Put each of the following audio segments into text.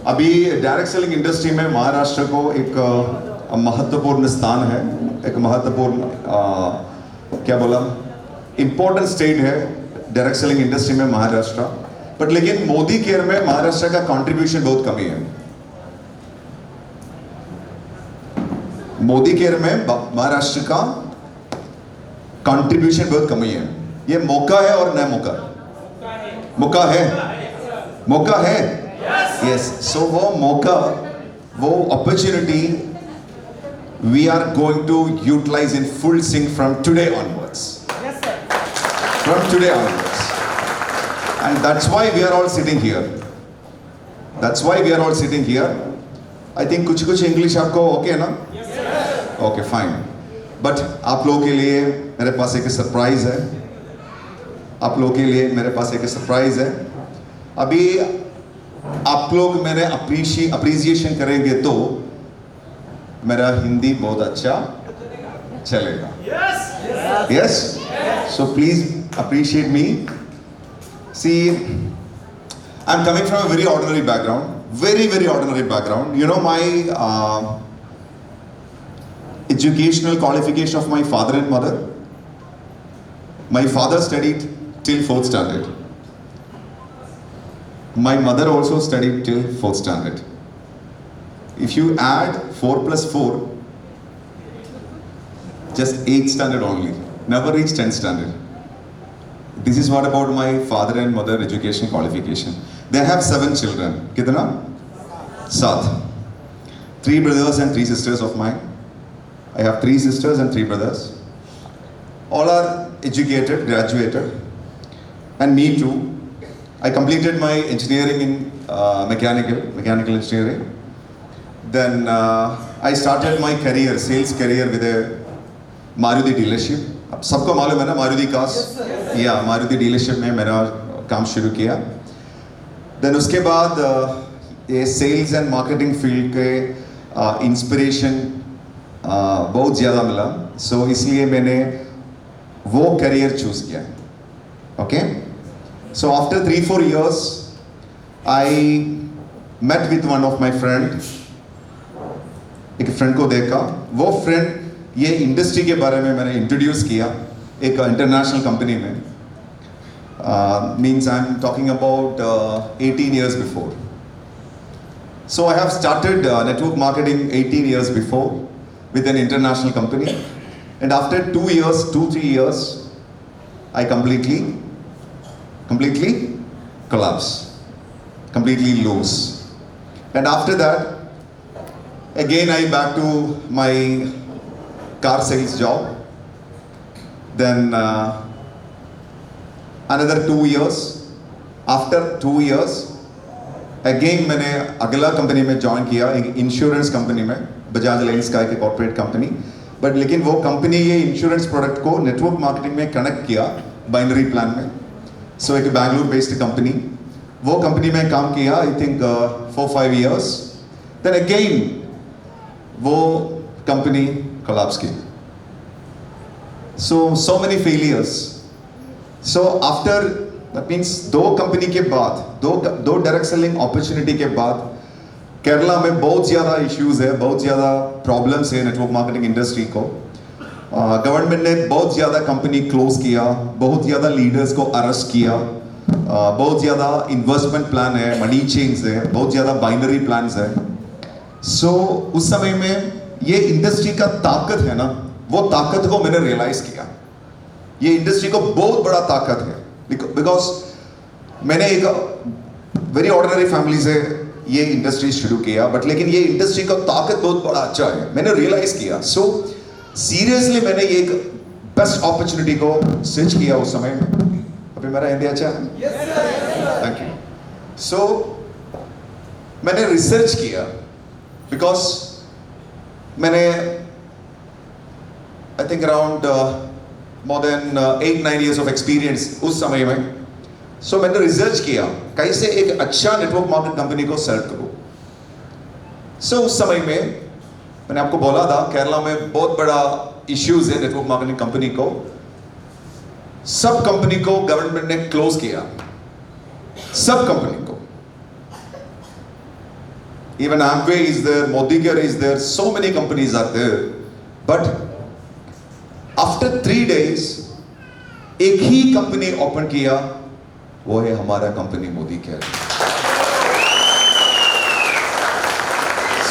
अभी direct selling industry में महाराष्ट्र को एक महत्वपूर्ण स्थान है, एक महत्वपूर्ण क्या बोला, इंपॉर्टेंट स्टेट है डायरेक्ट सेलिंग इंडस्ट्री में महाराष्ट्र। बट लेकिन मोदी केयर में महाराष्ट्र का कंट्रीब्यूशन बहुत कमी है। मोदी केयर में महाराष्ट्र का कंट्रीब्यूशन बहुत कमी है। ये मौका है और नया मौका है। मौका है, मौका है, यस। सो वो मौका, वो opportunity we are going to utilize in full swing from today onwards. Yes, sir. From today onwards. And that's why we are all sitting here. That's why we are all sitting here. I think कुछ English आपको okay है ना? Yes, sir. Okay fine. But आप लोगों के लिए मेरे पास एक सरप्राइज है। आप लोगों के लिए मेरे पास एक सरप्राइज है। अभी आप लोग मेरे अप्रिसिएशन करेंगे तो मेरा हिंदी बहुत अच्छा चलेगा। Yes. Yes? So please appreciate me. See, I'm coming from a very ordinary background. Very ordinary background. You know, my educational qualification of my father and mother. My father studied till 4th standard. My mother also studied till 4th standard. If you add 4 plus 4, just 8th standard only. Never reached 10th standard. This is what about my father and mother education qualification. They have 7 children. Kitna? 7. 3 brothers and 3 sisters of mine. I have 3 sisters and 3 brothers. All are educated, graduated. And me too. I completed my engineering in mechanical engineering. Then I started my career, sales career with a Maruti dealership. अब सबको मालूम है ना Maruti cars, या Maruti dealership में मेरा काम शुरू किया। देन उसके बाद ये सेल्स एंड मार्केटिंग फील्ड के इंस्पिरेशन बहुत ज़्यादा मिला। सो इसलिए मैंने वो करियर चूज़ किया। Okay, so after 3-4 years I met with one of my friend। एक फ्रेंड को देखा, वो फ्रेंड ये इंडस्ट्री के बारे में मैंने इंट्रोड्यूस किया एक इंटरनेशनल कंपनी में। Means I am talking about 18 years before. So I have started network marketing 18 years before with an international company, and after 2-3 years, I completely collapse, completely lose. And after that, again I back to my car sales job. Then another 2 years. After 2 years, again मैंने अगला company में join किया, एक insurance company में, Bajaj alliance का एक corporate company. But लेकिन वो कंपनी ये इंश्योरेंस प्रोडक्ट को नेटवर्क मार्केटिंग में कनेक्ट किया बाइनरी प्लान में। सो एक बैंगलोर बेस्ड कंपनी, वो कंपनी में काम किया I think 4-5 years. Then again वो कंपनी कोलैप्स की। So many failures. So after, that means 2 company के बाद, दो डायरेक्ट सेलिंग अपॉर्चुनिटी के बाद केरला में बहुत ज़्यादा इश्यूज है, बहुत ज़्यादा प्रॉब्लम्स है नेटवर्क मार्केटिंग इंडस्ट्री को। गवर्नमेंट ने बहुत ज़्यादा कंपनी क्लोज किया, बहुत ज़्यादा लीडर्स को अरेस्ट किया, बहुत ज़्यादा इन्वेस्टमेंट प्लान है, मनी चेंज है, बहुत ज़्यादा बाइनरी प्लान्स है। सो उस समय में ये इंडस्ट्री का ताकत है ना, वो ताकत को मैंने रियलाइज किया। ये इंडस्ट्री को बहुत बड़ा ताकत है, बिकॉज मैंने एक वेरी ऑर्डिनरी फैमिली से ये इंडस्ट्री शुरू किया, बट लेकिन ये इंडस्ट्री का ताकत बहुत बड़ा अच्छा है, मैंने रियलाइज किया। सो सीरियसली मैंने ये एक बेस्ट अपॉर्चुनिटी को स्विच किया उस समय में। अभी मेरा हिंदी अच्छा है? Thank you. सो मैंने रिसर्च किया, बिकॉज मैंने I think around more than 8-9 years of experience उस समय में। सो मैंने रिसर्च किया कैसे एक अच्छा नेटवर्क मार्केट कंपनी को सेलेक्ट करूं। सो उस समय में मैंने आपको बोला था केरला में बहुत बड़ा इश्यूज है नेटवर्क मार्केटिंग कंपनी को। सब कंपनी को गवर्नमेंट ने क्लोज किया, सब कंपनी को। even Amway is there, Modicare is there, so many companies are there. But after 3 days, एक ही कंपनी ओपन किया, वो है हमारा कंपनी Modicare.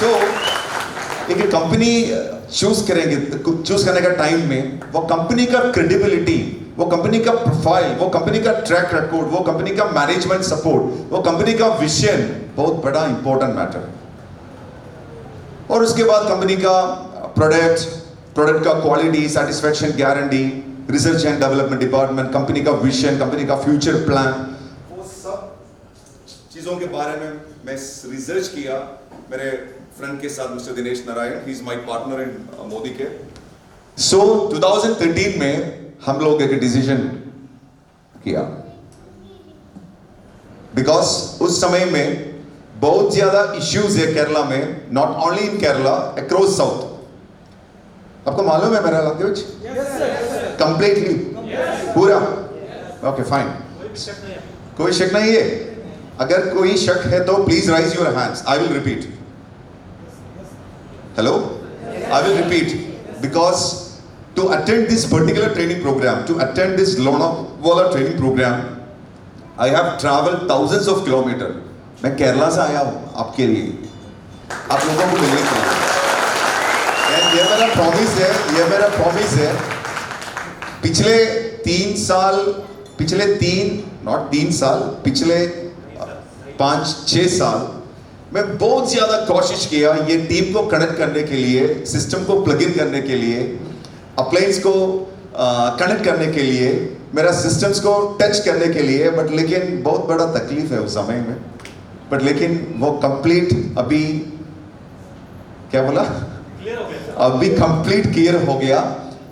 So एक कंपनी चूज करेंगे, चूज करने का टाइम में वो कंपनी का क्रेडिबिलिटी, वो कंपनी का प्रोफाइल, वो कंपनी का ट्रैक रिकॉर्ड, वो कंपनी का मैनेजमेंट सपोर्ट, वो कंपनी का विजन बहुत बड़ा इंपॉर्टेंट मैटर है. और उसके बाद कंपनी का प्रोडक्ट का quality, satisfaction guarantee, research and development department, company का विजन, कंपनी का फ्यूचर प्लान, वो सब चीजों के बारे में मैं रिसर्च किया मेरे फ्रेंड के साथ, mister Dinesh Narayan. He is my partner in Modicare. सो 2013 में हम लोग एक डिसीजन किया, बिकॉज उस समय में बहुत ज्यादा इश्यूज है केरला में, not only in Kerala, across south. आपको मालूम है मेरा लैंग्वेज कंप्लीटली पूरा? ओके फाइन, कोई शक नहीं है. अगर कोई शक है तो please rise your hands. I will repeat. Hello? I will repeat, because to attend this particular training program, to attend this Lonavala training program, I have traveled thousands of kilometers. मैं केरला से आया हूँ आपके लिए, आप लोगों को मिलने के लिए. ये मेरा प्रॉमिस है, ये मेरा प्रॉमिस है. पिछले 3 साल, पिछले 5-6 साल मैं बहुत ज्यादा कोशिश किया ये टीम को कनेक्ट करने के लिए, सिस्टम को प्लग इन करने के लिए, अप्लायंस को कनेक्ट करने के लिए, मेरा सिस्टम्स को टच करने के लिए. बट लेकिन बहुत बड़ा तकलीफ है उस समय में. बट लेकिन वो कंप्लीट अभी, क्या बोला, अभी कंप्लीट क्लियर हो गया.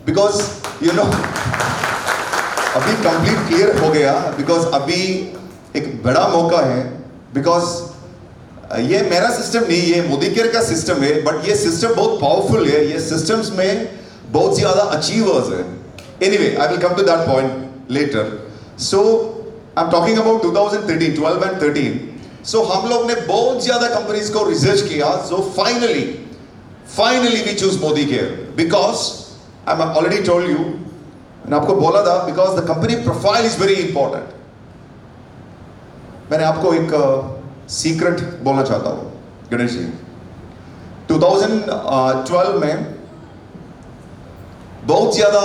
बिकॉज यू नो अभी कंप्लीट क्लियर हो गया, बिकॉज अभी एक बड़ा मौका है. बिकॉज ये मेरा सिस्टम नहीं, ये Modicare का सिस्टम है. बट ये सिस्टम बहुत पावरफुल है, ये सिस्टम्स में बहुत ज्यादा अचीवर्स है. Anyway, I will come to that point later. So I am talking about 2013, 12 and 13. So हम लोग ने बहुत ज्यादा कंपनीज को रिसर्च किया. So finally we choose Modicare, because I am already told you, मैंने आपको बोला था, because the company profile is very important. मैंने आपको एक सीक्रेट बोलना चाहता हूं गणेश जी. 2012 में बहुत ज्यादा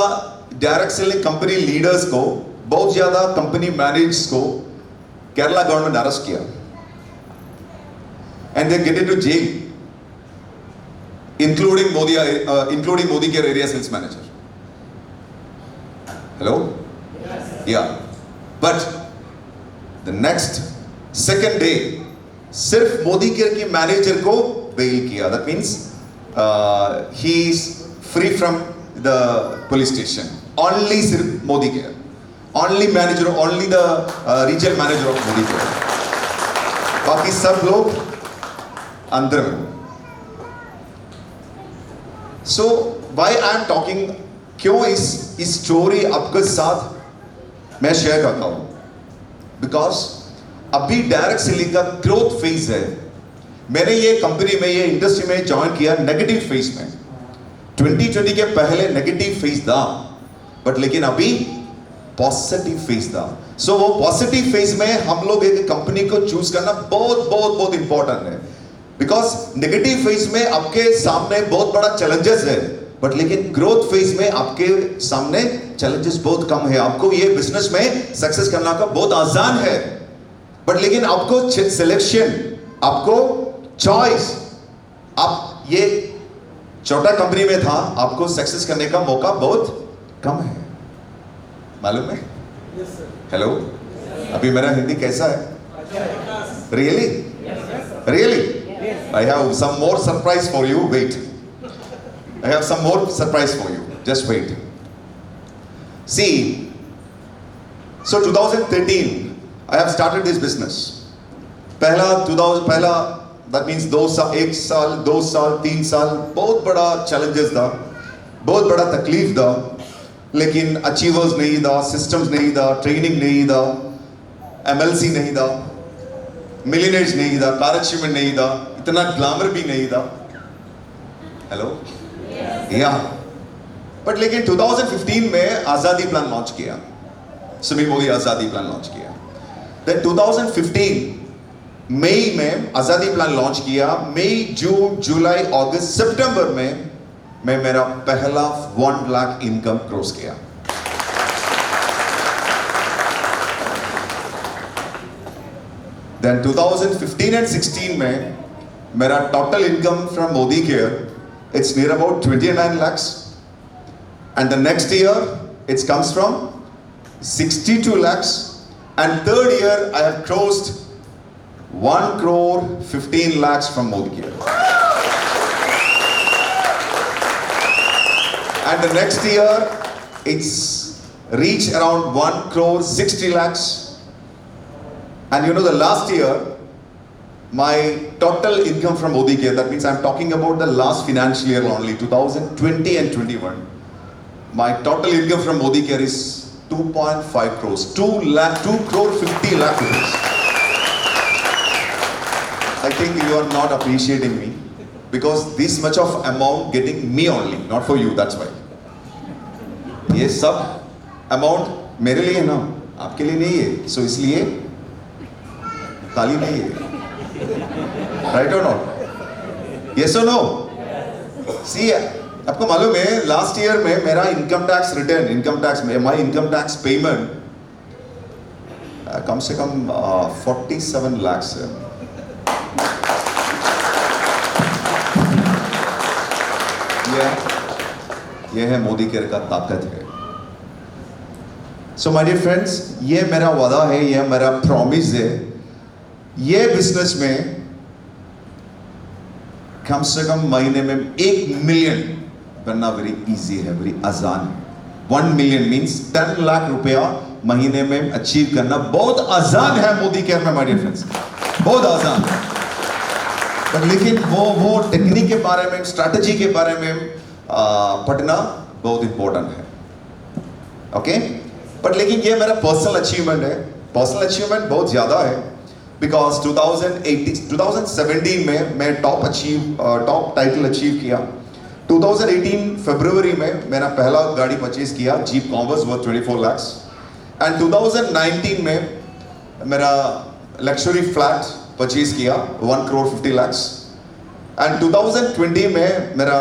डायरेक्ट सेलिंग कंपनी लीडर्स को, बहुत ज्यादा कंपनी मैनेजर्स को केरला गवर्नमेंट अरेस्ट किया, and they get into jail, including Modicare area sales manager. Hello, ya. But the next second day सिर्फ Modicare की मैनेजर को बेल किया. That means he is free from the police station. Only सिर्फ Modicare, only manager, only the regional manager of Modicare. बाकी सब लोग अंदर में. So why I am talking, क्यों इस स्टोरी आपके साथ मैं शेयर करता हूं? बिकॉज अभी डायरेक्ट सेलिंग का ग्रोथ फेज है. मैंने ये कंपनी में, ये इंडस्ट्री में ज्वाइन किया नेगेटिव फेज में. 2020 के पहले नेगेटिव फेज था, बट लेकिन अभी पॉजिटिव फेज था. सो वो पॉजिटिव फेज में हम लोग एक कंपनी को चूज करना बहुत इंपॉर्टेंट है. बिकॉज नेगेटिव फेज में आपके सामने बहुत बड़ा चैलेंजेस है, बट लेकिन ग्रोथ फेज में आपके सामने चैलेंजेस बहुत कम है. आपको ये बिजनेस में सक्सेस करना का बहुत आसान है. बट लेकिन आपको सिलेक्शन, आपको चॉइस, आप ये छोटा कंपनी में था, आपको सक्सेस करने का मौका बहुत कम है. मालूम है? हेलो, अभी मेरा हिंदी कैसा है? Really? I have some more surprise for you. Wait. I have some more surprise for you. Just wait. See, so 2013, I have started this business. पहला that means 1 साल, 2 साल, 3 साल बहुत बड़ा challenges था, बहुत बड़ा तकलीफ था, लेकिन अचीवर्स नहीं था, सिस्टम्स नहीं था, ट्रेनिंग नहीं था, MLC नहीं था. मिलियनेज नहीं था, कार अचीवमेंट नहीं था, इतना ग्लैमर भी नहीं था. हेलो, या बट लेकिन 2015 में आजादी प्लान लॉन्च किया. सुनील मोदी आजादी प्लान लॉन्च किया. देन 2015 मई में आजादी प्लान लॉन्च किया. मई, जून, जुलाई, अगस्त, सितंबर में मैं मेरा पहला 1 लाख इनकम क्रॉस किया. देन 2015 एंड 16 में मेरा total income from Modi care it's near about 29 lakhs. And the next year it comes from 62 lakhs. And third year I have crossed 1 crore 15 lakhs from Modi Care. And the next year it's reached around 1 crore 60 lakhs. And you know the last year my total income from Modi Care, that means I'm talking about the last financial year only, 2020 and 21. My total income from Modi Care is 2.5 crores. 2 crore 50 lakh rupees. I think you are not appreciating me because this much of amount getting me only, not for you, that's why. ये सब amount मेरे लिए है ना, आपके लिए नहीं है. So इसलिए ताली नहीं है. Right or not? Yes or no? See, आपको मालूम है लास्ट ईयर में मेरा income tax return, income tax में माई इनकम टैक्स पेमेंट कम से कम 47 lakhs है. ये है मोदी केयर का ताकत है. सो माय डियर फ्रेंड्स, ये मेरा वादा है, ये मेरा प्रॉमिस है. ये बिजनेस में कम से कम महीने में 1 million बनना वेरी इजी है, वेरी आसान है. 1 million मीन्स 10 लाख रुपया महीने में अचीव करना बहुत आसान है मोदी केयर में. माय डियर फ्रेंड्स, बहुत आसान है. पर लेकिन वो टेक्निक के बारे में, स्ट्रैटेजी के बारे में पढ़ना बहुत इंपॉर्टेंट है. ओके, बट लेकिन ये मेरा पर्सनल अचीवमेंट है. पर्सनल अचीवमेंट बहुत ज्यादा है बिकॉज 2017 में मैं टॉप टाइटल अचीव किया. 2018 फरवरी में मेरा पहला गाड़ी परचेज किया, jeep converse worth 24 lakhs. And 2019 में मेरा लग्जरी फ्लैट परचेज किया 1 crore 50 lakhs. एंड 2020 में मेरा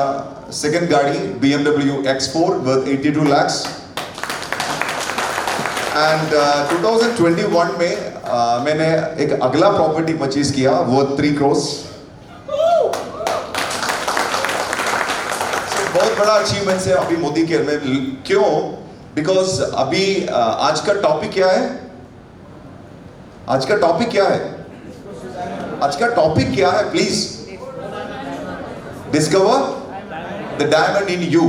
सेकंड गाड़ी BMW X4 worth 82 lakhs. And 2021 में मैंने एक अगला प्रॉपर्टी परचेज किया वर्थ 3 crores. बहुत बड़ा अचीवमेंट है अभी मोदी केयर में. क्यों? बिकॉज अभी आज का टॉपिक क्या है? आज का टॉपिक क्या है? आज का टॉपिक क्या है? Please discover the diamond in you.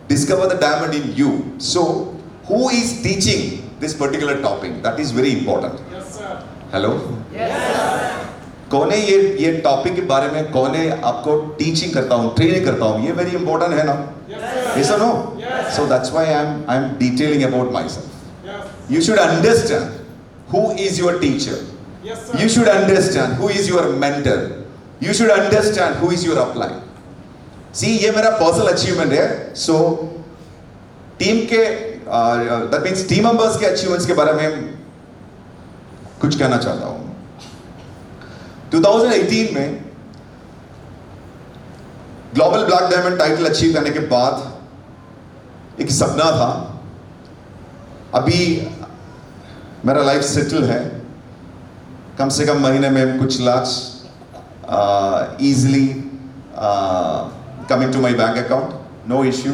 Discover the diamond in you. So who is teaching this particular topic? That is very important. Hello, कौन है ये टॉपिक के बारे में, कौन है आपको टीचिंग करता हूँ, ट्रेनिंग करता हूँ? ये वेरी इंपॉर्टेंट है ना? Yes or no? So that's why I'm detailing about myself. You should understand who is your teacher. You should understand who is your mentor. You should understand who is your upline. See, ये मेरा personal achievement है. So team के that means team members के achievements के बारे में कुछ कहना चाहता हूँ. 2018 में global black diamond title achieve करने के बाद एक सपना था. अभी मेरा लाइफ सेटल है. कम से कम महीने में कुछ lakh easily coming to my bank account, no issue.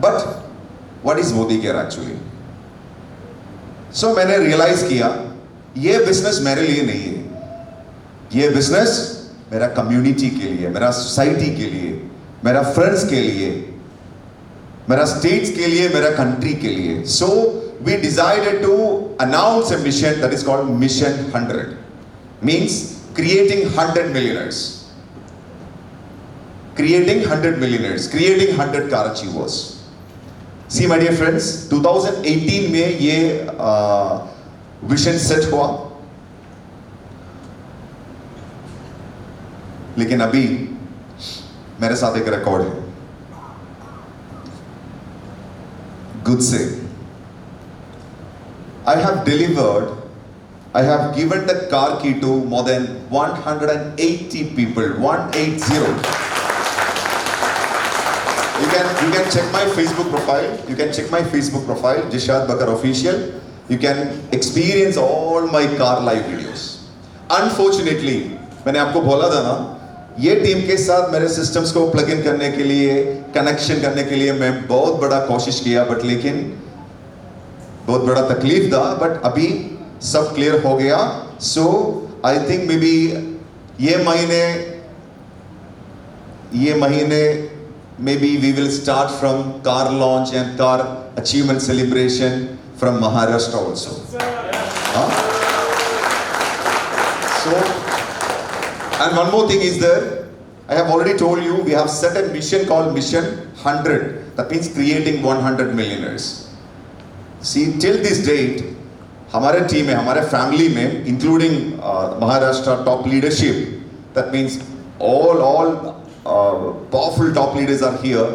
But what is Modicare actually? So मैंने रियलाइज किया ये बिजनेस मेरे लिए नहीं है. ये बिजनेस मेरा कम्युनिटी के लिए, मेरा सोसाइटी के लिए, मेरा फ्रेंड्स के लिए, मेरा स्टेट्स के लिए, मेरा कंट्री के लिए. So we decided to announce a mission that is called mission 100. Means creating 100 millionaires. Creating 100 millionaires, creating 100 car achievers. See my dear friends, 2018 में ये विजन सेट हुआ. लेकिन अभी मेरे साथ एक रिकॉर्ड है, गुड से I have delivered, I have given the car key to more than 180 people, 180. You can check my Facebook profile. You can check my Facebook profile, Jishad Bakar Official. You can experience all my car live videos. Unfortunately, मैंने आपको बोला था ना, ये team के साथ मेरे systems को प्लग इन करने के लिए, कनेक्शन करने के लिए मैं बहुत बड़ा कोशिश किया, बट लेकिन बहुत बड़ा तकलीफ था, बट अभी सब क्लियर हो गया. सो आई थिंक मे बी ये महीने maybe we will start from car launch and car achievement celebration from Maharashtra also. So and one more thing is there, I have already told you we have set a mission called Mission 100. That means creating 100 millionaires. See, till this date, हमारे team में, हमारे family में, including Maharashtra top leadership, that means all powerful top leaders are here.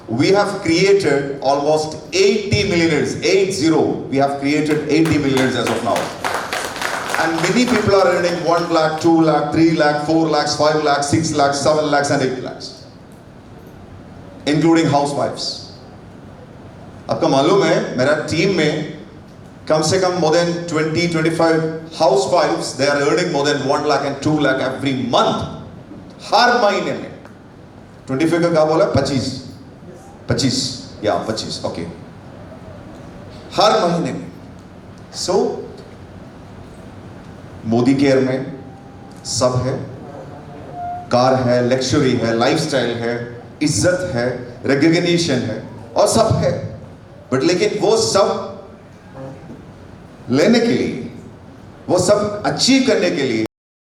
We have created almost 80 millionaires, 80. We have created 80 millionaires as of now. And many people are earning 1 lakh, 2 lakh, 3 lakh, 4 lakhs, 5 lakhs, 6 lakhs, 7 lakhs and 8 lakhs. Including housewives. आपको मालूम है मेरा team में कम से कम more than 20-25 housewives, they are earning more than 1 lakh and 2 lakh every month. हर महीने में. 25 का क्या बोला? 25 या 25 ओके, हर महीने में. सो मोदी केयर में सब है, कार है, लग्जरी है, लाइफस्टाइल है, इज्जत है, रिकॉग्निशन है और सब है. बट लेकिन वो सब लेने के लिए, वो सब अचीव करने के लिए